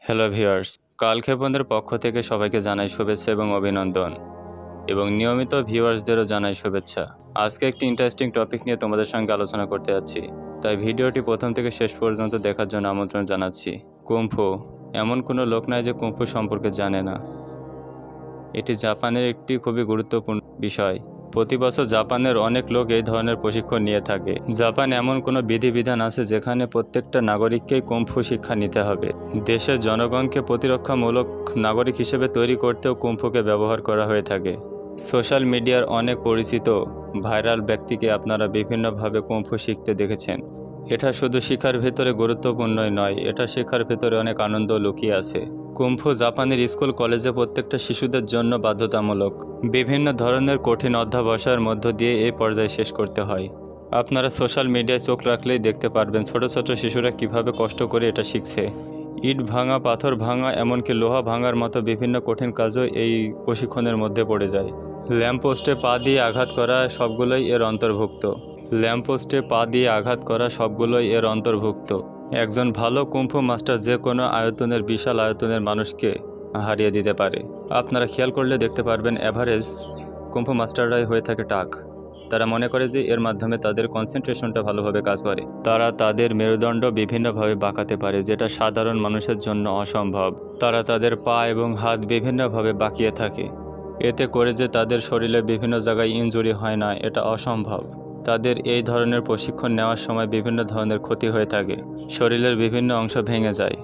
Hello viewers, কালক্ষেপণের পক্ষ থেকে সবাইকে জানাই শুভেচ্ছা এবং অভিনন্দন এবং নিয়মিত ভিউয়ার্সদেরও জানাই শুভেচ্ছা। আজকে একটি ইন্টারেস্টিং টপিক নিয়ে তোমাদের সঙ্গে আলোচনা করতে যাচ্ছি, তাই ভিডিওটি প্রথম থেকে শেষ পর্যন্ত দেখার জন্য আমন্ত্রণ জানাচ্ছি। কুংফু, এমন কোনো লোক নাই যে কুংফু সম্পর্কে জানে না। এটি জাপানের একটি খুবই গুরুত্বপূর্ণ বিষয়। প্রতি বছর জাপানের অনেক লোক এই ধরনের প্রশিক্ষণ নিয়ে থাকে। জাপান এমন কোনো বিধিবিধান আছে যেখানে প্রত্যেকটা নাগরিককেই কুংফু শিক্ষা নিতে হবে। দেশের জনগণকে প্রতিরক্ষামূলক নাগরিক হিসেবে তৈরি করতেও কুংফুকে ব্যবহার করা হয়ে থাকে। সোশ্যাল মিডিয়ার অনেক পরিচিত ভাইরাল ব্যক্তিকে আপনারা বিভিন্নভাবে কুংফু শিখতে দেখেছেন। এটা শুধু শিক্ষার ভেতরে গুরুত্বপূর্ণই নয়, এটা শেখার ভেতরে অনেক আনন্দ লুকিয়ে আছে। কুংফু জাপানের স্কুল কলেজে প্রত্যেকটা শিশুদের জন্য বাধ্যতামূলক। বিভিন্ন ধরনের কঠিন অধ্যাবসায়ের মধ্য দিয়ে এই পর্যায়ে শেষ করতে হয়। আপনারা সোশ্যাল মিডিয়ায় চোখ রাখলেই দেখতে পারবেন ছোট ছোট শিশুরা কিভাবে কষ্ট করে এটা শিখছে। ইট ভাঙা, পাথর ভাঙা, এমনকি লোহা ভাঙার মতো বিভিন্ন কঠিন কাজও এই প্রশিক্ষণের মধ্যে পড়ে যায়। ল্যাম্পপোস্টে পা দিয়ে আঘাত করা সবগুলোই এর অন্তর্ভুক্ত। ল্যাম্পপোস্টে পা দিয়ে আঘাত করা সবগুলোই এর অন্তর্ভুক্ত। একজন ভালো কুংফু মাস্টার যে কোনো আয়তনের বিশাল আয়তনের মানুষকে হারিয়ে দিতে পারে। আপনারা খেয়াল করলে দেখতে পারবেন এভারেজ কুংফু মাস্টাররাই হয়ে থাকে টাক। তারা মনে করে যে এর মাধ্যমে তাদের কনসেন্ট্রেশনটা ভালোভাবে কাজ করে। তারা তাদের মেরুদণ্ড বিভিন্নভাবে বাঁকাতে পারে, যেটা সাধারণ মানুষের জন্য অসম্ভব। তারা তাদের পা এবং হাত বিভিন্নভাবে বাঁকিয়ে থাকে। এতে করে যে তাদের শরীরে বিভিন্ন জায়গায় ইনজুরি হয় না, এটা অসম্ভব। তাদের এই ধরনের প্রশিক্ষণ নেওয়ার সময় বিভিন্ন ধরনের ক্ষতি হয়ে থাকে। শরীরের বিভিন্ন অংশ ভেঙে যায়,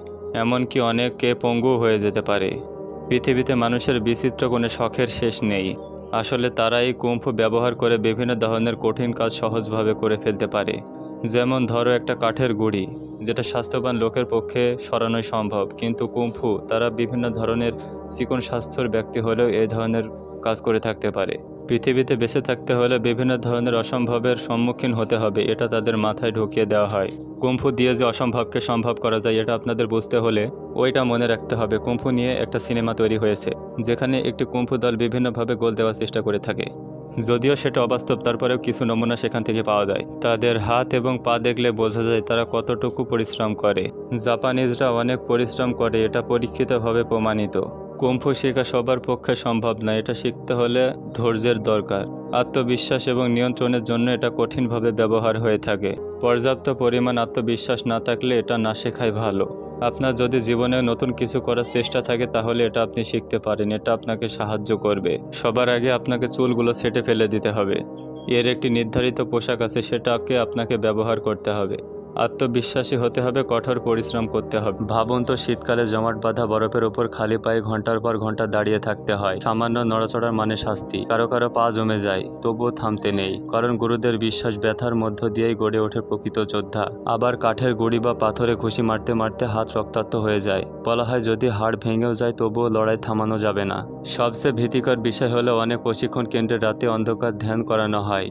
এমনকি অনেকে পঙ্গু হয়ে যেতে পারে। পৃথিবীতে মানুষের বিচিত্র কোনো শখের শেষ নেই। আসলে তারা এই কুংফু ব্যবহার করে বিভিন্ন ধরনের কঠিন কাজ সহজভাবে করে ফেলতে পারে। যেমন ধরো একটা কাঠের গুঁড়ি, যেটা স্বাস্থ্যবান লোকের পক্ষে সরানোই সম্ভব, কিন্তু কুংফু তারা বিভিন্ন ধরনের চিকন স্বাস্থ্যের ব্যক্তি হলেও এই ধরনের কাজ করে থাকতে পারে। পৃথিবীতে বেঁচে থাকতে হলে বিভিন্ন ধরনের অসম্ভবের সম্মুখীন হতে হবে, এটা তাদের মাথায় ঢুকিয়ে দেওয়া হয়। কুংফু দিয়ে যে অসম্ভবকে সম্ভব করা যায় এটা আপনাদের বুঝতে হলে ওইটা মনে রাখতে হবে। কুংফু নিয়ে একটা সিনেমা তৈরি হয়েছে, যেখানে একটি কুংফু দল বিভিন্নভাবে গোল দেওয়ার চেষ্টা করে থাকে। যদিও সেটা অবাস্তব, তারপরেও কিছু নমুনা সেখান থেকে পাওয়া যায়। তাদের হাত এবং পা দেখলে বোঝা যায় তারা কতটুকু পরিশ্রম করে। জাপানিজরা অনেক পরিশ্রম করে, এটা পরীক্ষিতভাবে প্রমাণিত। কুংফু শেখা সবার পক্ষে সম্ভব না। এটা শিখতে হলে ধৈর্যের দরকার, আত্মবিশ্বাস এবং নিয়ন্ত্রণের জন্য এটা কঠিনভাবে ব্যবহার হয়ে থাকে। পর্যাপ্ত পরিমাণ আত্মবিশ্বাস না থাকলে এটা না শেখাই ভালো। আপনার যদি জীবনে নতুন কিছু করার চেষ্টা থাকে তাহলে এটা আপনি শিখতে পারেন, এটা আপনাকে সাহায্য করবে। সবার আগে আপনাকে চুলগুলো সেটে ফেলে দিতে হবে। এর একটি নির্ধারিত পোশাক আছে, সেটাকে আপনাকে ব্যবহার করতে হবে। আত্মবিশ্বাসী হতে হবে, কঠোর পরিশ্রম করতে হবে। ভাবুন তো, শীতকালে জমাট বাঁধা বরফের উপর খালি পায়ে ঘন্টার পর ঘন্টা দাঁড়িয়ে থাকতে হয়। সামান্য নড়াচড়ার মানে শাস্তি। কারো কারো পা জমে যায়, তবুও থামতে নেই, কারণ গুরুদের বিশ্বাস ব্যথার মধ্য দিয়েই গড়ে ওঠে প্রকৃত যোদ্ধা। আবার কাঠের গুঁড়ি বা পাথরে ঘুষি মারতে মারতে হাত রক্তাক্ত হয়ে যায়। বলা হয় যদি হাড় ভেঙেও যায় তবুও লড়াই থামানো যাবে না। সবচেয়ে ভীতিকর বিষয় হলো অনেক প্রশিক্ষণ কেন্দ্রে রাতে অন্ধকার ধ্যান করানো হয়।